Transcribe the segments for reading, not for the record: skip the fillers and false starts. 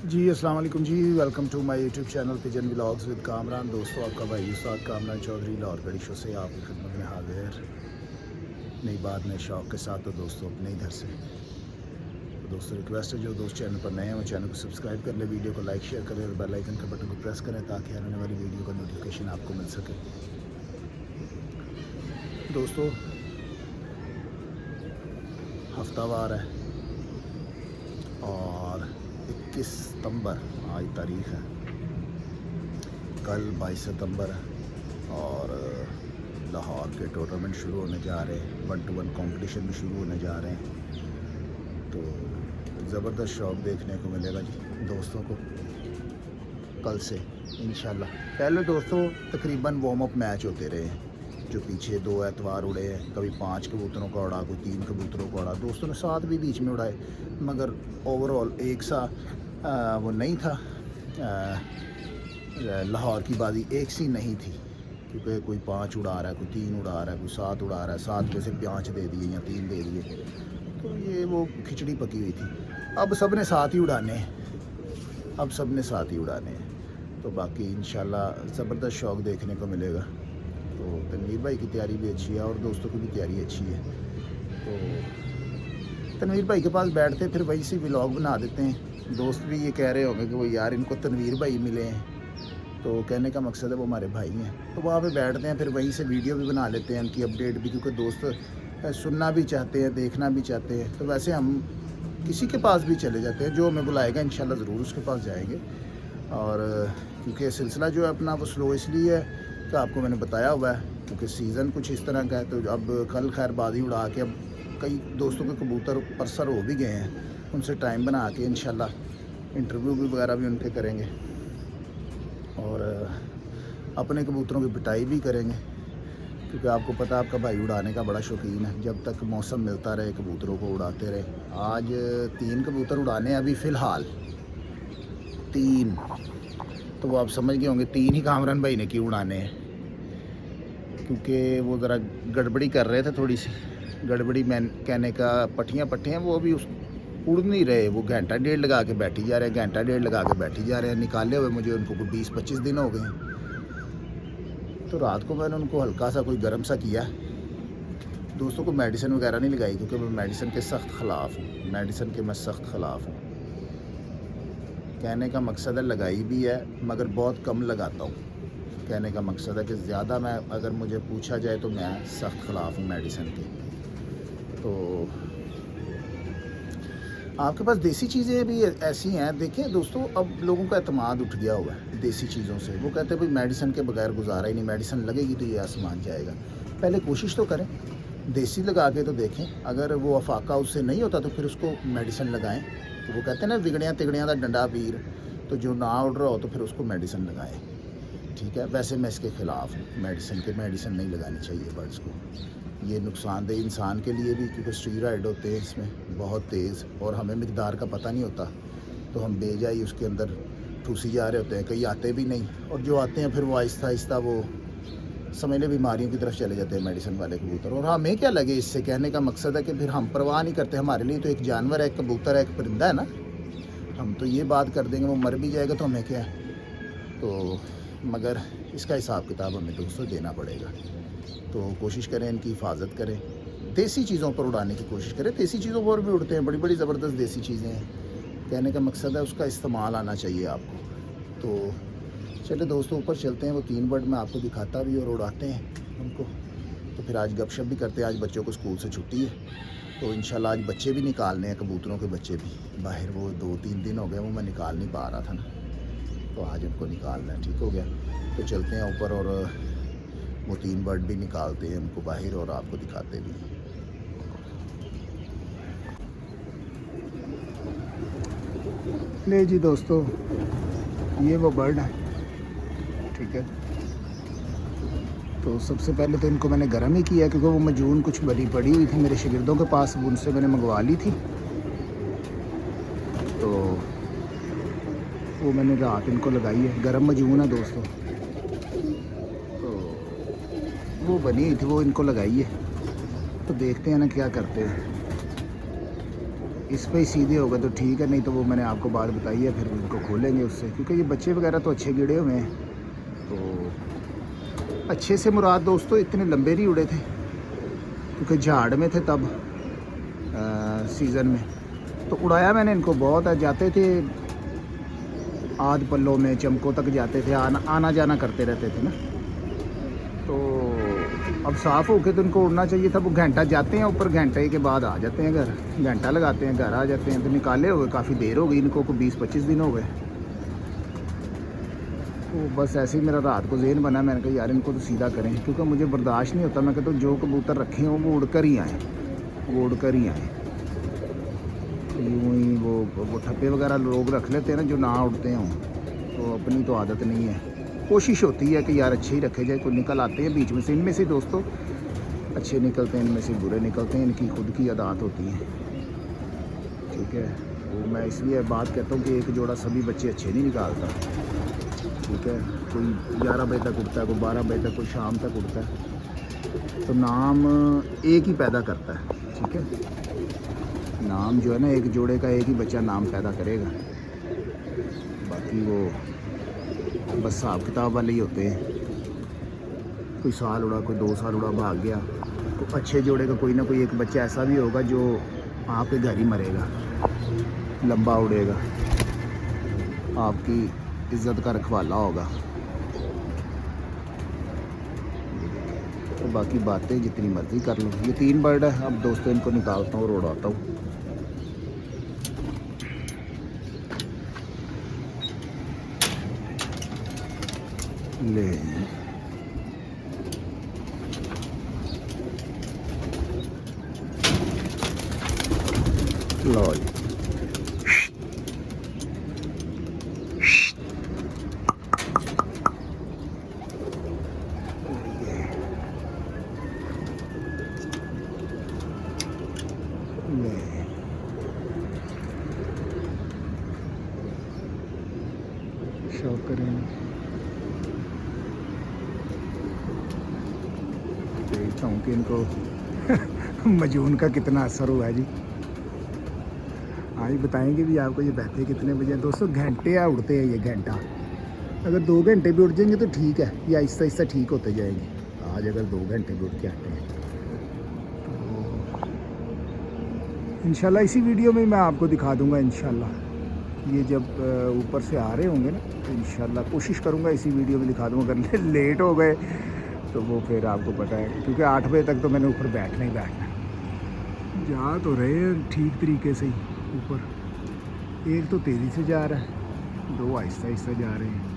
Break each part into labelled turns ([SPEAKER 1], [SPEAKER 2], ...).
[SPEAKER 1] जी अस्सलाम वालेकुम जी, welcome to my YouTube channel pigeon vlogs with Kamran. दोस्तों, आपका भाई उस्ताद कामरान चौधरी लाहौर गढ़ी शो से आपकी खिदमत में हाजिर। नई बात नए शौक़ के साथ। तो दोस्तों, अपने इधर से तो दोस्तों रिक्वेस्ट है, जो दोस्त चैनल पर नए हैं वो चैनल को सब्सक्राइब कर लें, वीडियो को लाइक शेयर करें और बेल आइकन के बटन को प्रेस करें ताकि आने वाली वीडियो का नोटिफिकेशन आपको मिल सके। दोस्तों, हफ्तावार है और 21 सितंबर आज तारीख़ है, कल 22 सितंबर है और लाहौर के टूर्नामेंट शुरू होने जा रहे हैं, 1-to-1 कंपटीशन भी शुरू होने जा रहे हैं। तो ज़बरदस्त शौक़ देखने को मिलेगा जी दोस्तों को कल से इंशाल्लाह। पहले दोस्तों तकरीबन वार्म अप मैच होते रहे हैं, जो पीछे 2 एतवार उड़े हैं, कभी 5 कबूतरों का उड़ा, कोई 3 कबूतरों का उड़ा, दोस्तों ने 7 भी बीच में उड़ाए, मगर ओवरऑल एक सा वो नहीं था। लाहौर की बाजी एक सी नहीं थी, क्योंकि कोई 5 उड़ा रहा है, कोई 3 उड़ा रहा है, कोई 7 उड़ा रहा है, 7 में से 5 दे दिए या 3 दे दिए, तो ये वो खिचड़ी पकी हुई थी। अब सब ने 7 ही उड़ाने हैं, अब सब ने 7 ही उड़ाने हैं। तो बाकी इंशाल्लाह ज़बरदस्त शौक़ देखने को मिलेगा। तो तनवीर भाई की तैयारी भी अच्छी है और दोस्तों की भी तैयारी अच्छी है। तो तनवीर भाई के पास बैठते फिर वही से व्लॉग बना देते हैं। दोस्त भी ये कह रहे होंगे कि वो यार इनको तनवीर भाई मिले हैं, तो कहने का मकसद है वो हमारे भाई हैं। तो वहाँ पे बैठते हैं, फिर वहीं से वीडियो भी बना लेते हैं, उनकी अपडेट भी, क्योंकि दोस्त सुनना भी चाहते हैं, देखना भी चाहते हैं। तो वैसे हम किसी के पास भी चले जाते हैं, जो हमें बुलाएगा इंशाल्लाह ज़रूर उसके पास जाएंगे। और क्योंकि सिलसिला जो है अपना वो स्लो इसलिए है कि आपको मैंने बताया हुआ है, क्योंकि सीज़न कुछ इस तरह का है। तो अब कल खैर बाजी उड़ा के अब कई दोस्तों के कबूतर परसर हो भी गए हैं, उनसे टाइम बना के इंशाल्लाह इंटरव्यू भी वगैरह भी उनके करेंगे और अपने कबूतरों की पिटाई भी करेंगे, क्योंकि आपको पता है आपका भाई उड़ाने का बड़ा शौकीन है। जब तक मौसम मिलता रहे कबूतरों को उड़ाते रहे। आज 3 कबूतर उड़ाने हैं अभी फ़िलहाल, 3। तो वो आप समझ गए होंगे 3 ही कामरान भाई ने क्यों उड़ाने हैं, क्योंकि वो ज़रा गड़बड़ी कर रहे थे, थोड़ी सी गड़बड़ी। मैं कहने का पट्टियाँ वो अभी उस उड़ नहीं रहे, वो घंटा डेढ़ लगा के बैठी जा रहे हैं, घंटा डेढ़ लगा के बैठी जा रहे हैं। निकाले हुए मुझे उनको कोई 20-25 दिन हो गए हैं। तो रात को मैंने उनको हल्का सा कोई गर्म सा किया। दोस्तों को मेडिसिन वगैरह नहीं लगाई, क्योंकि मैं मेडिसिन के सख्त ख़िलाफ़ हूँ, मेडिसिन के मैं सख्त ख़िलाफ़ हूँ। कहने का मकसद है लगाई भी है, मगर बहुत कम लगाता हूँ। कहने का मकसद है कि ज़्यादा मैं, अगर मुझे पूछा जाए तो मैं सख्त ख़िलाफ़ हूँ मेडिसिन के। तो आपके पास देसी चीज़ें भी ऐसी हैं। देखिए दोस्तों, अब लोगों का एतमाद उठ गया हुआ है देसी चीज़ों से। वो कहते हैं भाई मेडिसिन के बगैर गुजारा ही नहीं, मेडिसिन लगेगी तो ये आसमान जाएगा। पहले कोशिश तो करें, देसी लगा के तो देखें। अगर वो अफाका उससे नहीं होता तो फिर उसको मेडिसिन लगाएं। तो वो कहते हैं ना, विगड़ियाँ तिगड़ियाँ का डंडा पीर, तो जो ना उड़ रहा हो तो फिर उसको मेडिसिन लगाएं। ठीक है, वैसे मैं इसके ख़िलाफ़ हूँ मेडिसिन के। मेडिसिन नहीं लगानी चाहिए बर्ड्स को, ये नुकसानदेह इंसान के लिए भी, क्योंकि स्टीरॉयड होते हैं इसमें बहुत तेज़, और हमें मिकदार का पता नहीं होता, तो हम बेजाई उसके अंदर ठूसी जा रहे होते हैं। कई आते भी नहीं, और जो आते हैं फिर वो आहिस्ता आहिस्ता वो समझ ले बीमारियों की तरफ चले जाते हैं मेडिसिन वाले कबूतर। और हमें क्या लगे इससे, कहने का मकसद है कि फिर हम परवाह नहीं करते। हमारे लिए तो एक जानवर है, एक कबूतर है, एक परिंदा है ना। हम तो ये बात कर देंगे वो मर भी जाएगा तो हमें क्या है। तो मगर इसका हिसाब किताब हमें दोस्तों देना पड़ेगा। तो कोशिश करें इनकी हिफाजत करें, देसी चीज़ों पर उड़ाने की कोशिश करें। देसी चीज़ों पर भी उड़ते हैं, बड़ी बड़ी ज़बरदस्त देसी चीज़ें हैं। कहने का मकसद है उसका इस्तेमाल आना चाहिए आपको। तो चलिए दोस्तों, ऊपर चलते हैं। वो 3 बर्ड मैं आपको दिखाता भी और उड़ाते हैं उनको। तो फिर आज गपशप भी करते हैं। आज बच्चों को स्कूल से छुट्टी है, तो इंशाल्लाह आज बच्चे भी निकालने हैं, कबूतरों के बच्चे भी बाहर। वो 2-3 दिन हो गए वो मैं निकाल नहीं पा रहा था ना, तो आज उनको निकालना है। ठीक हो गया, तो चलते हैं ऊपर और वो 3 बर्ड भी निकालते हैं उनको बाहर और आपको दिखाते भी हैं। ले जी दोस्तों, ये वो बर्ड है। ठीक है, तो सबसे पहले तो इनको मैंने गर्म ही किया, क्योंकि वो मजून कुछ बड़ी पड़ी हुई थी मेरे शागिर्दों के पास, उनसे मैंने मंगवा ली थी। तो वो मैंने रात इनको लगाई है, गर्म मजून है दोस्तों। तो वो बनी हुई थी, वो इनको लगाई है। तो देखते हैं ना क्या करते हैं। इस पे ही सीधे होगा तो ठीक है, नहीं तो वो मैंने आपको बात बताई है, फिर उनको खोलेंगे उससे, क्योंकि ये बच्चे वगैरह तो अच्छे गिरे हुए हैं। तो अच्छे से मुराद दोस्तों इतने लंबे नहीं उड़े थे, क्योंकि झाड़ में थे तब सीज़न में, तो उड़ाया मैंने इनको बहुत है। जाते थे आध पल्लों में, चमकों तक जाते थे, आना जाना करते रहते थे ना। तो अब साफ़ होके तो इनको उड़ना चाहिए था। वो घंटा जाते हैं ऊपर, घंटे के बाद आ जाते हैं घर, घंटा लगाते हैं, घर आ जाते हैं। तो निकाले हुए काफ़ी देर हो गई इनको, को 20-25 दिन हो गए। तो बस ऐसे ही मेरा रात को ज़हन बना, मैंने कहा यार इनको तो सीधा करें, क्योंकि मुझे बर्दाश्त नहीं होता। मैं कहता हूँ जो कबूतर रखे हों वो उड़ कर ही आएँ, वो उड़ कर ही आएँ। यूँ ही वो ठप्पे वगैरह लोग रख लेते हैं ना जो ना उड़ते हों, तो अपनी तो आदत नहीं है। कोशिश होती है कि यार अच्छे ही रखे जाए। कोई निकल आते हैं बीच में से, इनमें से दोस्तों अच्छे निकलते हैं, इनमें से बुरे निकलते हैं, इनकी खुद की आदत होती है, ठीक है। वो मैं इसलिए बात कहता हूँ कि एक जोड़ा सभी बच्चे अच्छे नहीं निकालता, ठीक है। कोई 11 बजे तक उठता है, कोई 12 बजे तक, कोई शाम तक उठता है। तो नाम एक ही पैदा करता है, ठीक है। नाम जो है ना, एक जोड़े का एक ही बच्चा नाम पैदा करेगा, बाकी वो बस हिसाब किताब वाले ही होते हैं। कोई साल उड़ा, कोई 2 साल उड़ा, भाग गया। तो अच्छे जोड़े का कोई ना कोई एक बच्चा ऐसा भी होगा जो आपके घर ही मरेगा, लंबा उड़ेगा, आपकी इज्जत का रखवाला होगा। तो बाकी बातें जितनी मर्जी कर लो। ये 3 बर्ड है। अब दोस्तों इनको निकालता हूँ और उड़ाता हूँ। ले लो जी, शौक करें। देखता हूँ कि इनको मजून का कितना असर हुआ है जी। आज बताएंगे भी आपको ये बैठे कितने बजे। दोस्तों घंटे या उड़ते हैं ये घंटा। अगर 2 घंटे भी उड़ जाएंगे तो ठीक है, ये आहिस्ता आहिस्ता ठीक होते जाएंगे। आज अगर 2 घंटे भी उड़ के आते हैं तो इंशाल्लाह इसी वीडियो में मैं आपको दिखा दूंगा। इंशाल्लाह ये जब ऊपर से आ रहे होंगे ना, तो इंशाल्लाह कोशिश करूंगा इसी वीडियो में दिखा दूंगा। अगर लेट हो गए तो वो फिर आपको पता है, क्योंकि 8 बजे तक तो मैंने ऊपर बैठना ही बैठना। जा तो रहे हैं ठीक तरीके से ही ऊपर। एक तो तेज़ी से जा रहा है, 2 आहिस्ता आहिस्ता जा रहे हैं।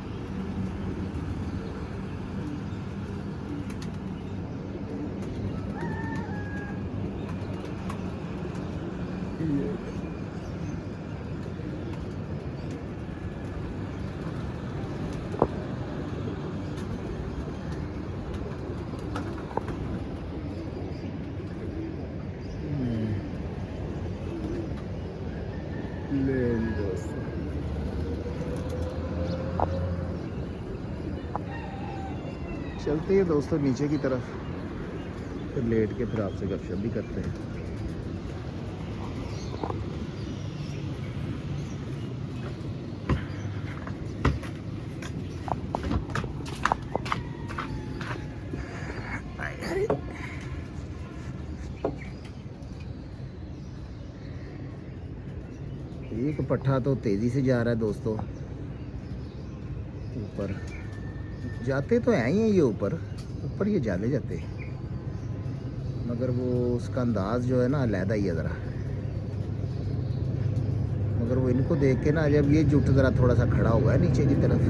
[SPEAKER 1] ले दोस्तों, चलते हैं दोस्तों नीचे की तरफ, फिर लेट के फिर आपसे गपशप भी करते हैं। एक पट्ठा तो तेज़ी से जा रहा है दोस्तों ऊपर। जाते तो हैं ही ये ऊपर ये जाले जाते हैं, मगर वो उसका अंदाज जो है ना अलहदा ही है ज़रा। मगर वो इनको देख के ना, जब ये जुट ज़रा थोड़ा सा खड़ा हुआ है नीचे की तरफ,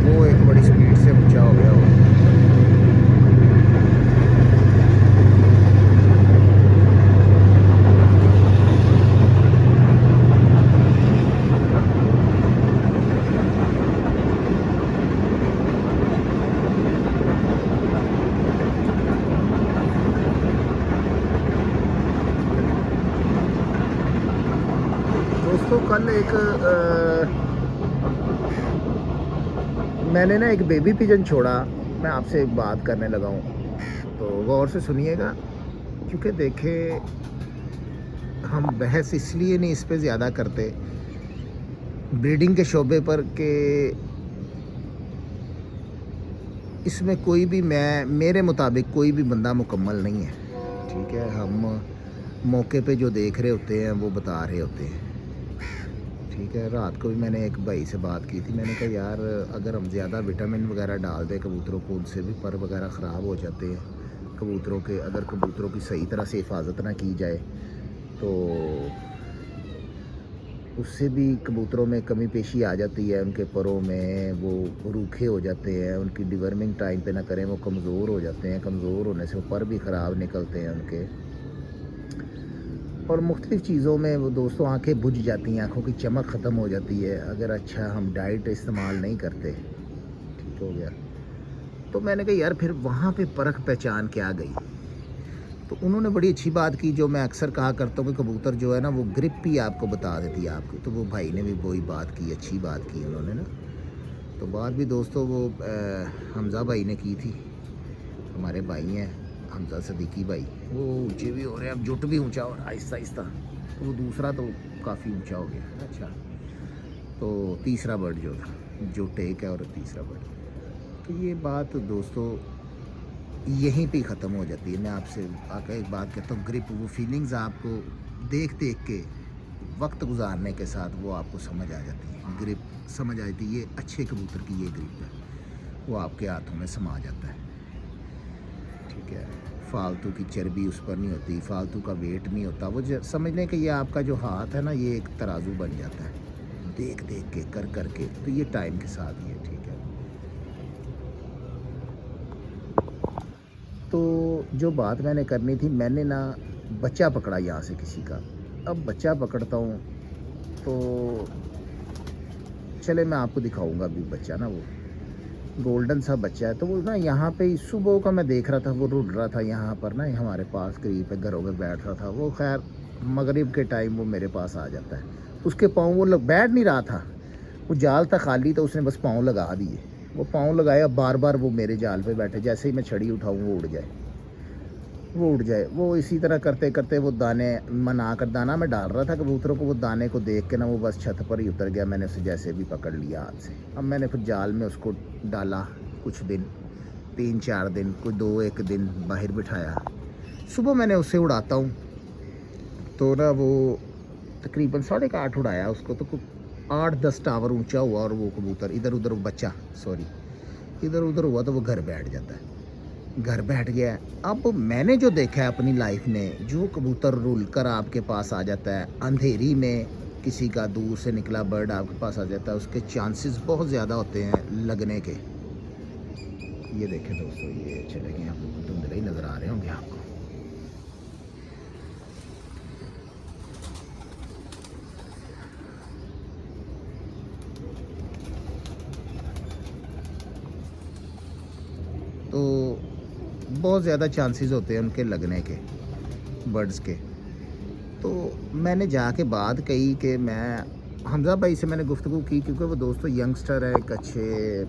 [SPEAKER 1] वो एक बड़ी स्पीड से ऊंचा हो गया हो। दोस्तों कल मैंने ना एक बेबी पिजन छोड़ा मैं आपसे एक बात करने लगा हूँ, तो गौर से सुनिएगा, क्योंकि देखें, हम बहस इसलिए नहीं इस पे ज़्यादा करते ब्रीडिंग के शोबे पर कि इसमें कोई भी, मेरे मुताबिक कोई भी बंदा मुकम्मल नहीं है, ठीक है। हम मौके पे जो देख रहे होते हैं वो बता रहे होते हैं, ठीक है। रात को भी मैंने एक भाई से बात की थी, मैंने कहा यार अगर हम ज़्यादा विटामिन वगैरह डाल दें कबूतरों को, उनसे भी पर वगैरह ख़राब हो जाते हैं कबूतरों के। अगर कबूतरों की सही तरह से हिफाजत ना की जाए तो उससे भी कबूतरों में कमी पेशी आ जाती है, उनके परों में वो रूखे हो जाते हैं, उनकी डिवर्मिंग टाइम पे ना करें वो कमज़ोर हो जाते हैं, कमज़ोर होने से वो पर भी ख़राब निकलते हैं उनके, और मुख्तलिफ़ चीज़ों में वो दोस्तों आंखें बुझ जाती हैं, आँखों की चमक ख़त्म हो जाती है अगर अच्छा हम डाइट इस्तेमाल नहीं करते, ठीक हो गया। तो मैंने कहा यार फिर वहाँ पे परख पहचान क्या गई। तो उन्होंने बड़ी अच्छी बात की, जो मैं अक्सर कहा करता हूँ कि कबूतर जो है ना वो ग्रिप ही आपको बता देती है आपको। तो वो भाई ने भी वही बात की, अच्छी बात की उन्होंने ना। तो बात भी दोस्तों वो हमज़ा भाई ने की थी, हमारे भाई हैं हमज़ा सदीकी भाई, वो ऊँचे भी हो रहे हैं, अब जुट भी ऊँचा हो रहा है आहिस्ता आहिस्ता। तो वो दूसरा तो काफ़ी ऊँचा हो गया। अच्छा, तो तीसरा बर्ड जो था, जो टेक है, और तीसरा बर्ड। तो ये बात दोस्तों यहीं पे ख़त्म हो जाती है। मैं आपसे आकर एक बात कहता हूँ, ग्रिप, वो फीलिंग्स आपको देख देख के वक्त गुजारने के साथ वो आपको समझ आ जाती है, ग्रिप समझ आ जाती है, ये अच्छे कबूतर की ये ग्रिप है, वो आपके हाथों में समा जाता है, ठीक है। फालतू की चर्बी उस पर नहीं होती, फालतू का वेट नहीं होता, वो समझने के ये आपका जो हाथ है ना ये एक तराजू बन जाता है देख देख के, कर कर के। तो ये टाइम के साथ ही है, ठीक है। तो जो बात मैंने करनी थी, मैंने ना बच्चा पकड़ा यहाँ से किसी का। अब बच्चा पकड़ता हूँ तो चले मैं आपको दिखाऊंगा। अभी बच्चा ना वो गोल्डन सा बच्चा है, तो वो ना यहाँ पे सुबह का मैं देख रहा था, वो रुल रहा था यहाँ पर ना, हमारे पास करीब पे घरों में बैठ रहा था वो। खैर मगरिब के टाइम वो मेरे पास आ जाता है, उसके पाँव वो बैठ नहीं रहा था, वो जाल था खाली, तो उसने बस पाँव लगा दिए। वो पाँव लगाया, बार बार वो मेरे जाल पे बैठे, जैसे ही मैं छड़ी उठाऊँ वो उड़ जाए, वो उड़ जाए। वो इसी तरह करते करते वो दाने मना कर, दाना मैं डाल रहा था कबूतरों को, वो दाने को देख के ना वो बस छत पर ही उतर गया। मैंने उसे जैसे भी पकड़ लिया हाथ से। अब मैंने फिर जाल में उसको डाला कुछ दिन, 3-4 दिन, कोई 2-1 दिन बाहर बिठाया। सुबह मैंने उससे उड़ाता हूँ तो ना वो तकरीबन 8.5 उड़ाया उसको, तो 8-10 टावर ऊंचा हुआ, और वो कबूतर इधर उधर, बच्चा सॉरी इधर उधर हुआ तो वो घर बैठ जाता है, घर बैठ गया है। अब मैंने जो देखा है अपनी लाइफ में, जो कबूतर रुल कर आपके पास आ जाता है अंधेरी में, किसी का दूर से निकला बर्ड आपके पास आ जाता है, उसके चांसेस बहुत ज़्यादा होते हैं लगने के। ये देखें दोस्तों, ये चले गए, आपको धुंधले ही नज़र आ रहे होंगे आपको। तो बहुत ज़्यादा चांसेस होते हैं उनके लगने के, बर्ड्स के। तो मैंने जाके बात कही कि मैं हमज़ा भाई से मैंने गुफ्तगू की, क्योंकि वो दोस्तों यंगस्टर है, एक अच्छे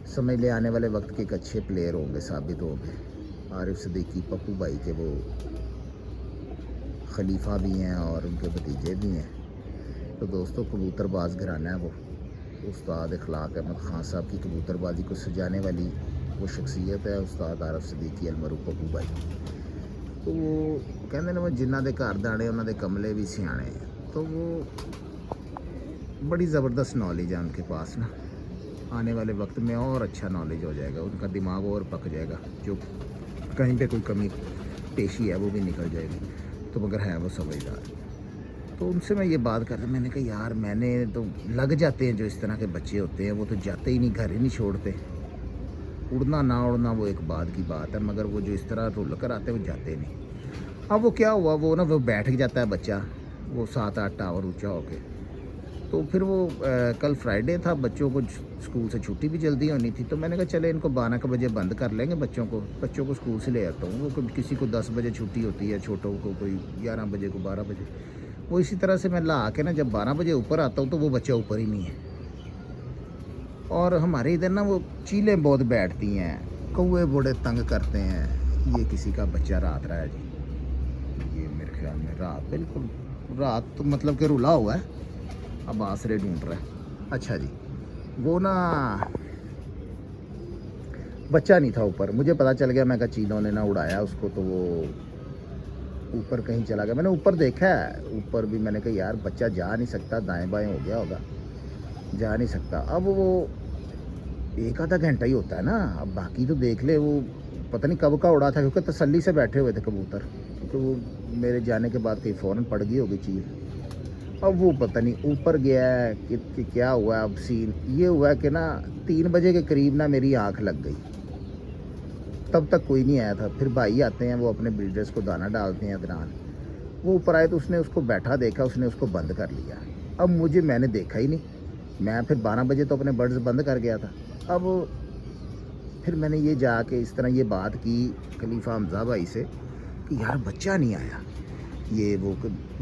[SPEAKER 1] समझ ले आने वाले वक्त के एक अच्छे प्लेयर होंगे, साबित होंगे। आरिफ सदीकी पप्पू भाई के वो खलीफा भी हैं और उनके भतीजे भी हैं। तो दोस्तों कबूतरबाज घराना है वो, उस्ताद इखलाक अहमद ख़ान साहब की कबूतरबाजी को सजाने वाली वो शख्सियत है, उस्ताद आरिफ सदीकी अलमरूफ पप्पू भाई। तो वो कहते ना, वो जिन्ना दे घर दाने उन्होंने कमले भी सियाने। तो वो बड़ी ज़बरदस्त नॉलेज है उनके पास ना, आने वाले वक्त में और अच्छा नॉलेज हो जाएगा, उनका दिमाग और पक जाएगा, जो कहीं पे कोई कमी पेशी है वो भी निकल जाएगी। तो मगर है वो समझदार। तो उनसे मैं ये बात कर रहा, मैंने कहा यार मैंने तो लग जाते हैं जो इस तरह के बच्चे होते हैं, वो तो जाते ही नहीं, घर ही नहीं छोड़ते। उड़ना ना उड़ना वो एक बात की बात है, मगर वो जो इस तरह रुल कर आते हैं वो जाते नहीं। अब वो क्या हुआ, वो ना वो बैठ जाता है बच्चा, वो 7-8 टावर ऊंचा होके। तो फिर वो कल फ्राइडे था, बच्चों को स्कूल से छुट्टी भी जल्दी होनी थी, तो मैंने कहा चले इनको 12 बजे बंद कर लेंगे, बच्चों को स्कूल से ले आता हूँ। वो किसी को 10 बजे छुट्टी होती है, छोटों को कोई 11 बजे को 12 बजे। वो इसी तरह से मैं ला के ना जब 12 बजे ऊपर आता हूँ तो वो बच्चा ऊपर ही नहीं है। और हमारे इधर ना वो चीलें बहुत बैठती हैं, कौवे बड़े तंग करते हैं। ये किसी का बच्चा रात रहा है जी, ये मेरे ख्याल में रात, बिल्कुल रात तो मतलब कि रुला हुआ है, अब आसरे ढूंढ रहा है। अच्छा जी, वो ना बच्चा नहीं था ऊपर, मुझे पता चल गया, मैं कहा चीलों ने ना उड़ाया उसको, तो वो ऊपर कहीं चला गया। मैंने ऊपर देखा है, ऊपर भी मैंने कहा यार बच्चा जा नहीं सकता, दाएं बाएं हो गया होगा, जा नहीं सकता। अब वो एक आधा घंटा ही होता है ना, अब बाकी तो देख ले, वो पता नहीं कब का उड़ा था, क्योंकि तसल्ली से बैठे हुए थे कबूतर, क्योंकि वो मेरे जाने के बाद कहीं फ़ौरन पड़ गई होगी चील। अब वो पता नहीं ऊपर गया है कि क्या हुआ। अब सीन ये हुआ कि ना 3 बजे के करीब ना मेरी आँख लग गई, तब तक कोई नहीं आया था। फिर भाई आते हैं, वो अपने ब्रीडर्स को दाना डालते हैं दरान, वो ऊपर आए तो उसने उसको बैठा देखा, उसने उसको बंद कर लिया। अब मैंने देखा ही नहीं, मैं फिर 12 बजे तो अपने बर्ड्स बंद कर गया था। अब फिर मैंने ये जाके इस तरह ये बात की खलीफा हमजा भाई से कि यार बच्चा नहीं आया, ये वो।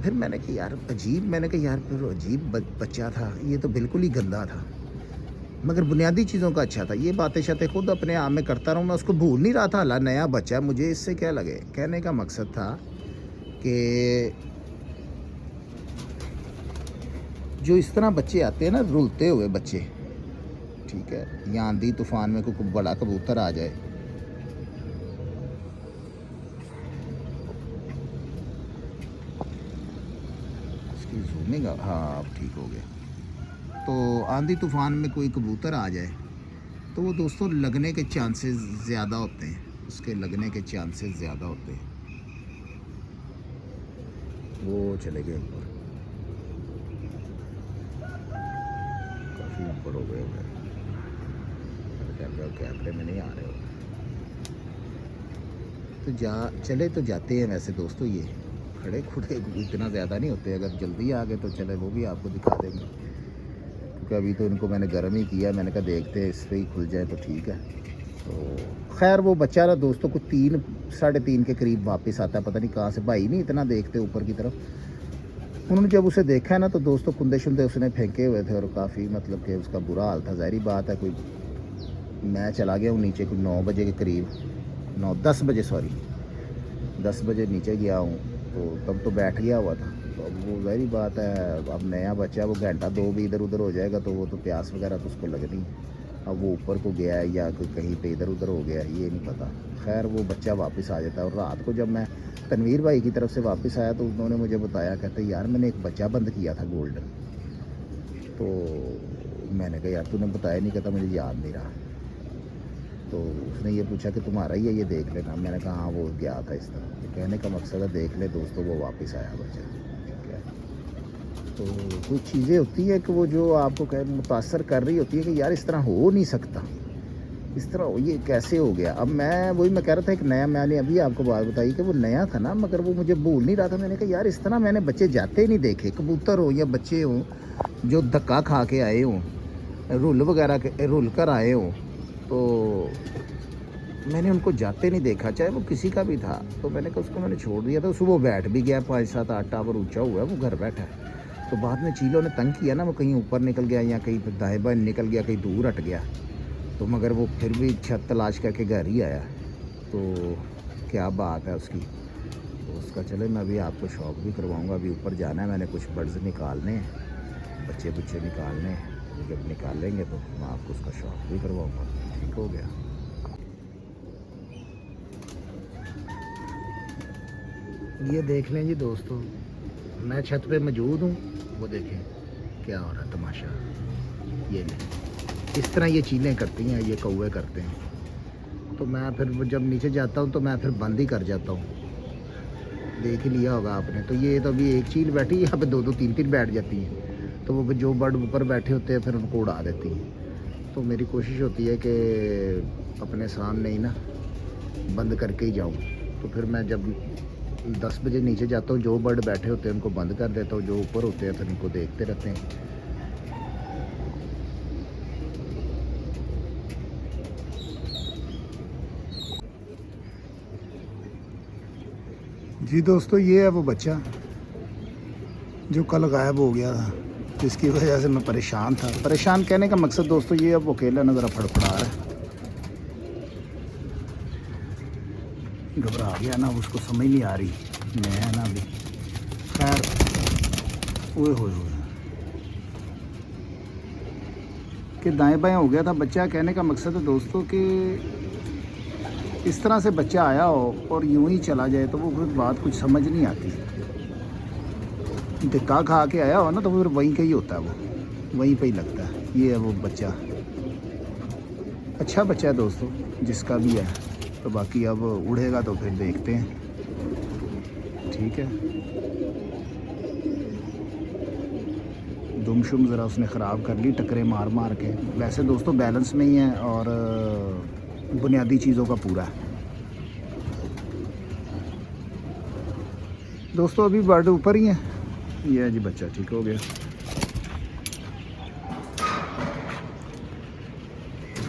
[SPEAKER 1] फिर मैंने कहा यार अजीब, मैंने कहा यार फिर अजीब बच्चा था, ये तो बिल्कुल ही गंदा था, मगर बुनियादी चीज़ों का अच्छा था। ये बातें शातें खुद अपने आप में करता रहूँ, मैं उसको भूल नहीं रहा था। अल्लाह नया बच्चा, मुझे इससे क्या लगे, कहने का मकसद था कि जो इस तरह बच्चे आते हैं ना, रुलते हुए बच्चे, ठीक है, या आंधी तूफान में कोई बड़ा कबूतर आ जाए, इसकी जूमिंग, हाँ अब ठीक हो गया। तो आंधी तूफान में कोई कबूतर आ जाए तो वो दोस्तों लगने के चांसेस ज़्यादा होते हैं, उसके लगने के चांसेस ज़्यादा होते हैं। वो चले गए ऊपर, काफ़ी ऊपर हो गए हुए, कैमरे में नहीं आ रहे हो तो चले तो जाते हैं वैसे दोस्तों, ये खड़े खुड़े इतना ज़्यादा नहीं होते, अगर जल्दी आ गए तो चले वो भी आपको दिखा देंगे, क्योंकि अभी तो इनको मैंने गर्म ही किया, मैंने कहा देखते हैं इस पर ही खुल जाए तो ठीक है। तो खैर वो बच्चा ना दोस्तों को 3 साढ़े 3 के करीब वापस आता है, पता नहीं कहाँ से, भाई नहीं इतना देखते ऊपर की तरफ। उन्होंने जब उसे देखा है ना तो दोस्तों कुंदे शुंदे उसने फेंके हुए थे, और काफ़ी मतलब कि उसका बुरा हाल था। ज़ाहिर बात है, कोई मैं चला गया हूँ नीचे कोई 9 बजे के करीब, 10 बजे, सॉरी 10 बजे नीचे गया हूँ, तो तब तो बैठ गया हुआ था। तो अब वो ज़ाहिर बात है, अब नया बच्चा, वो घंटा 2 भी इधर उधर हो जाएगा तो वो तो प्यास वगैरह तो उसको लगनी। अब वो ऊपर को गया है या कोई कहीं पे इधर उधर हो गया है, ये नहीं पता। खैर वो बच्चा वापस आ जाता है। और रात को जब मैं तनवीर भाई की तरफ से वापस आया तो उन्होंने मुझे बताया, कहते यार मैंने एक बच्चा बंद किया था गोल्डन। तो मैंने कहा यार तूने बताया नहीं, कहता मुझे याद नहीं रहा। तो उसने ये पूछा कि तुम्हारा ही है, ये देख लेना। मैंने कहा हाँ वो गया था इस तरह। तो कहने का मकसद है देख ले दोस्तों, वो वापस आया बच्चा, ठीक है। तो कुछ चीज़ें होती है कि वो जो आपको मुतासर कर रही होती है कि यार इस तरह हो नहीं सकता, इस तरह ये कैसे हो गया। अब मैं कह रहा था एक नया, मैंने अभी आपको बात बताई कि वो नया था ना, मगर वो मुझे भूल नहीं रहा था। मैंने कहा यार इस तरह मैंने बच्चे जाते ही नहीं देखे, कबूतर हो या बच्चे हों जो धक्का खा के आए हों, रुल वगैरह के रुल कर आए हों, तो मैंने उनको जाते नहीं देखा, चाहे वो किसी का भी था। तो मैंने कहा उसको मैंने छोड़ दिया था। सुबह बैठ भी गया, 5 7 8 टावर ऊँचा हुआ है, वो घर बैठा है। तो बाद में चीलों ने तंग किया ना, वो कहीं ऊपर निकल गया या कहीं दाएं बाएं निकल गया, कहीं दूर हट गया। तो मगर वो फिर भी छत तलाश करके घर ही आया। तो क्या बात है उसकी, तो उसका चले मैं अभी आपको शौक भी करवाऊंगा। अभी ऊपर जाना है, मैंने कुछ बर्ड्स निकालने हैं, बच्चे निकालने हैं। जब निकाल लेंगे तो मैं आपको उसका शौक भी करवाऊंगा। ठीक हो गया। ये देख लें जी दोस्तों, मैं छत पे मौजूद हूँ, वो देखें क्या हो रहा है तमाशा। ये नहीं, इस तरह ये चीलें करती हैं, ये कौवे करते हैं। तो मैं फिर जब नीचे जाता हूँ तो मैं फिर बंद ही कर जाता हूँ। देख ही लिया होगा आपने। तो ये तो अभी एक चील बैठी, यहाँ पे 2 2 3 3 बैठ जाती हैं। तो वो जो बर्ड ऊपर बैठे होते हैं फिर उनको उड़ा देती हैं। तो मेरी कोशिश होती है कि अपने सामने ही ना बंद करके ही जाऊँ। तो फिर मैं जब 10 बजे नीचे जाता हूँ, जो बर्ड बैठे होते हैं उनको बंद कर देता हूँ, जो ऊपर होते हैं फिर उनको देखते रहते हैं। जी दोस्तों, ये है वो बच्चा जो कल गायब हो गया था। जिसकी वजह से मैं परेशान था। परेशान कहने का मकसद दोस्तों ये, अब वो अकेला ना ज़रा फड़फड़ा रहा है, घबरा गया ना, उसको समझ नहीं आ रही मैं है ना अभी। खैर ओए होए कि दाएं बाएं हो गया था बच्चा। कहने का मकसद है दोस्तों कि इस तरह से बच्चा आया हो और यूं ही चला जाए तो वो फिर बात कुछ समझ नहीं आती। धक्का खा के आया हो ना तो फिर वहीं का ही होता है, वो वहीं पे ही लगता है। ये है वो बच्चा, अच्छा बच्चा है दोस्तों जिसका भी है। तो बाकी अब उड़ेगा तो फिर देखते हैं, ठीक है। दुमशुम ज़रा उसने ख़राब कर ली टकरे मार मार के। वैसे दोस्तों बैलेंस में ही है और बुनियादी चीज़ों का पूरा है दोस्तों। अभी बर्ड ऊपर ही है। ये है जी बच्चा, ठीक हो गया।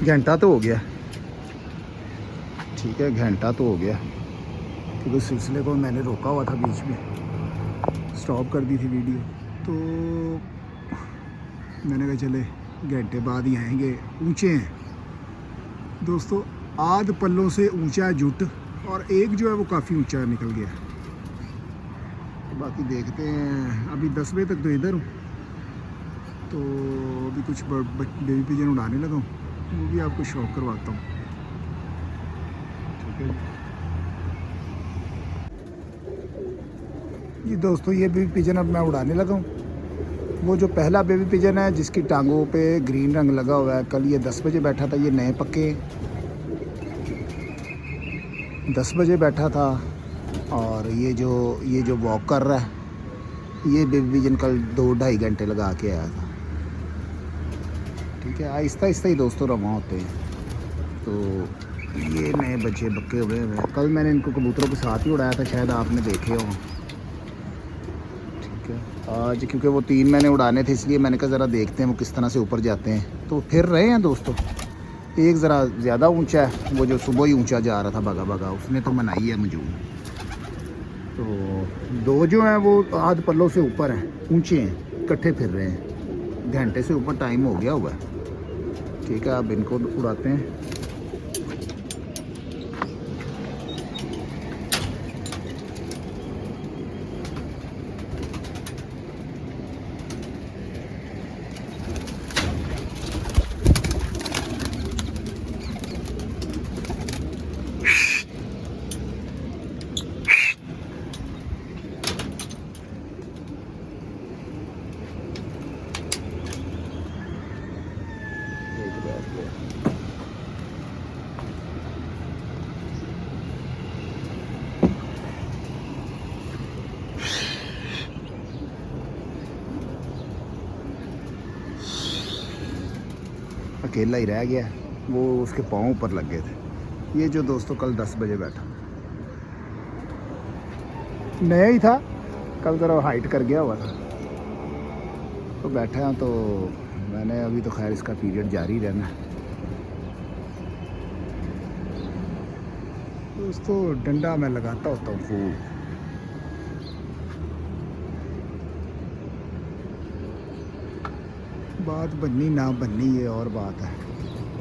[SPEAKER 1] घंटा तो हो गया, ठीक है, घंटा तो हो गया क्योंकि सिलसिले को मैंने रोका हुआ था, बीच में स्टॉप कर दी थी वीडियो। तो मैंने कहा चले घंटे बाद ही आएंगे। ऊंचे हैं दोस्तों, आध पल्लों से ऊंचा है जुट, और एक जो है वो काफ़ी ऊंचा निकल गया। तो बाकी देखते हैं। अभी 10 बजे तक तो इधर हूँ, तो अभी कुछ बेबी पिजन उड़ाने लगा हूँ, वो भी आपको शौक करवाता हूँ, ठीक है जी दोस्तों। ये बेबी पिजन अब मैं उड़ाने लगा हूँ। वो जो पहला बेबी पिजन है जिसकी टांगों पे ग्रीन रंग लगा हुआ है, कल ये 10 बजे बैठा था। ये नए पक्के 10 बजे बैठा था। और ये जो वॉक कर रहा है, ये बेबी पिजन कल 2-2.5 घंटे लगा के आया था, ठीक है। आहिस्ता आहिस्ता ही दोस्तों रवा होते हैं। तो ये नए बच्चे बक्के हुए हैं। कल मैंने इनको कबूतरों के साथ ही उड़ाया था, शायद आपने देखे हो, ठीक है। आज क्योंकि वो 3 मैंने उड़ाने थे, इसलिए मैंने कहा ज़रा देखते हैं वो किस तरह से ऊपर जाते हैं। तो फिर रहे हैं दोस्तों। एक ज़रा ज़्यादा ऊंचा है, वो जो सुबह ही ऊंचा जा रहा था भागा भागा, उसने तो मनाई है मुझे। तो 2 जो हैं वो आध पल्लों से ऊपर हैं, ऊंचे हैं, इकट्ठे फिर रहे हैं। घंटे से ऊपर टाइम हो गया हुआ है, ठीक है। अब इनको उड़ाते हैं। अकेला ही रह गया, वो उसके पाँव ऊपर लग गए थे। ये जो दोस्तों कल 10 बजे बैठा, नया ही था, कल ज़रा हाइट कर गया हुआ था, तो बैठे हैं। तो मैंने अभी तो खैर इसका पीरियड जारी रहना है दोस्तों। डंडा मैं लगाता होता हूँ खूब। बात बननी ना बननी ये और बात है।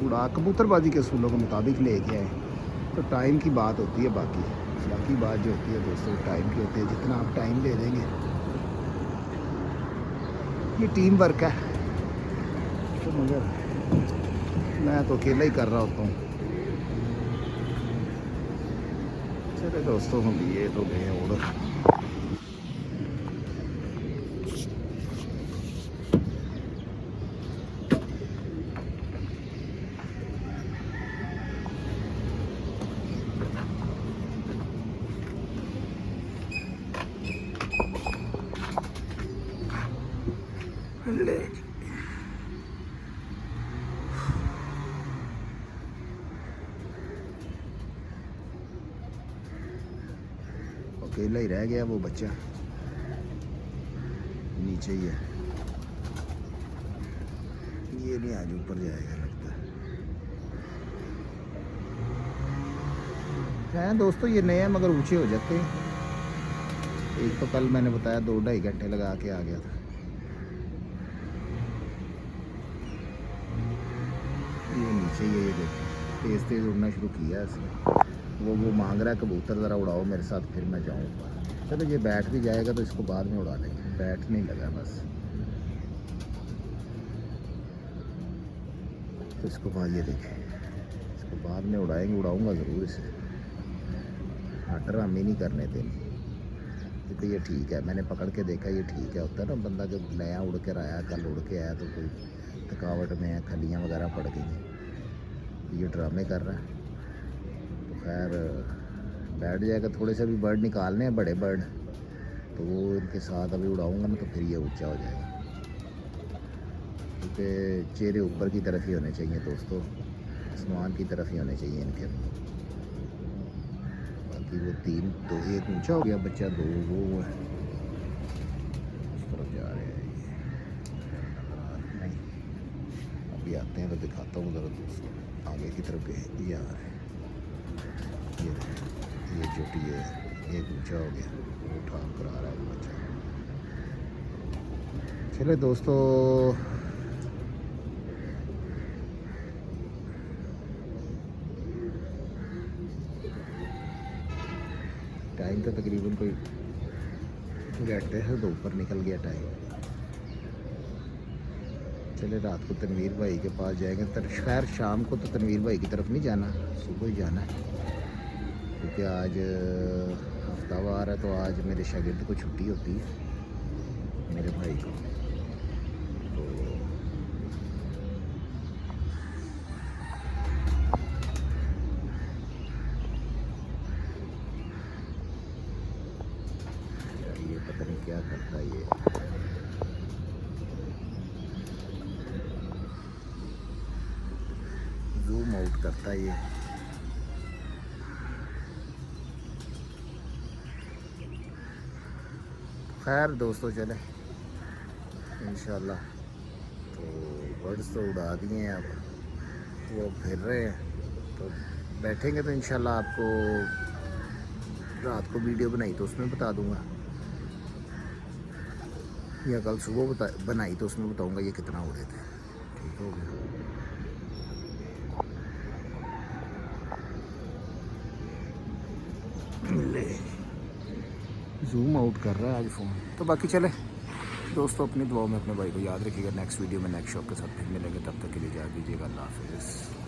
[SPEAKER 1] उड़ा कबूतरबाजी के असूलों के मुताबिक लेके आए तो टाइम की बात होती है। बाकी बात जो होती है दोस्तों टाइम की होती है। जितना आप टाइम दे देंगे, ये टीम वर्क है। तो मगर मैं तो अकेला ही कर रहा होता हूँ। चले दोस्तों, हम ये तो गए उड़। अकेला ही रह गया वो बच्चा, नीचे ही है। ये नहीं आज ऊपर जाएगा लगता है दोस्तों। ये नए हैं मगर ऊंचे हो जाते हैं। एक तो कल मैंने बताया 2-2.5 घंटे लगा के आ गया था। ये नीचे ही है, ये देखो तेज़ तेज़ उड़ना शुरू किया इसने। वो मांग रहा है कबूतर ज़रा उड़ाओ मेरे साथ, फिर मैं जाऊँ ऊपर। चलो ये बैठ भी जाएगा तो इसको बाद में उड़ा लेंगे, बैठ नहीं लगा बस। तो इसको बाद ये देखें, इसको बाद में उड़ाएंगे, उड़ाऊँगा ज़रूर इसे। हाँ ड्रामे नहीं करने देंगे, क्योंकि ये ठीक है, मैंने पकड़ के देखा ये ठीक है। होता है ना बंदा जब नया उड़ कर आया, कल उड़ के आया तो कोई थकावट में है, खलियाँ वगैरह पड़ गई, ये ड्रामे कर रहा है। तो खैर बैठ जाएगा। थोड़े से भी बर्ड निकालने हैं, बड़े बर्ड, तो वो इनके साथ अभी उड़ाऊंगा ना तो फिर ये ऊंचा हो जाएगा, क्योंकि चेहरे ऊपर की तरफ ही होने चाहिए दोस्तों, आसमान की तरफ ही होने चाहिए इनके। बाकी वो तीन तो एक ऊंचा हो गया बच्चा, दो वो है उस तरफ जा रहे हैं ये। नहीं अभी आते हैं तो दिखाता हूँ ज़रा दोस्तों, आगे की तरफ गए ये आ रहे हैं। ये चोटी है, ये ऊंचा हो गया, वो ठाक करा रहा है बच्चा। चले दोस्तों, टाइम तो तकरीबन कोई घंटे से तो ऊपर निकल गया टाइम। चले रात को तनवीर भाई के पास जाएंगे। खैर शाम को तो तनवीर भाई की तरफ नहीं जाना, सुबह ही जाना है, क्योंकि आज हफ्तावार है, तो आज मेरे शागिर्द को छुट्टी होती है, मेरे भाई को। तो ये पता नहीं क्या करता है ये। जूम आउट करता है ये। खैर दोस्तों चले इंशाल्लाह, तो बर्ड्स तो उड़ा दिए हैं, अब वो फिर रहे हैं, तो बैठेंगे तो इंशाल्लाह आपको रात को वीडियो बनाई तो उसमें बता दूंगा, या कल सुबह बनाई तो उसमें बताऊंगा ये कितना उड़े थे। ठीक हो गया। ले जूम आउट कर रहा है आज फ़ोन। तो बाकी चले दोस्तों, अपनी दुआओं में अपने भाई को याद रखिएगा। नेक्स्ट वीडियो में नेक्स्ट शॉप के साथ फिर मिलेंगे, तब तक के लिए इजाज़त दीजिएगा। अल्लाह हाफ़िज़।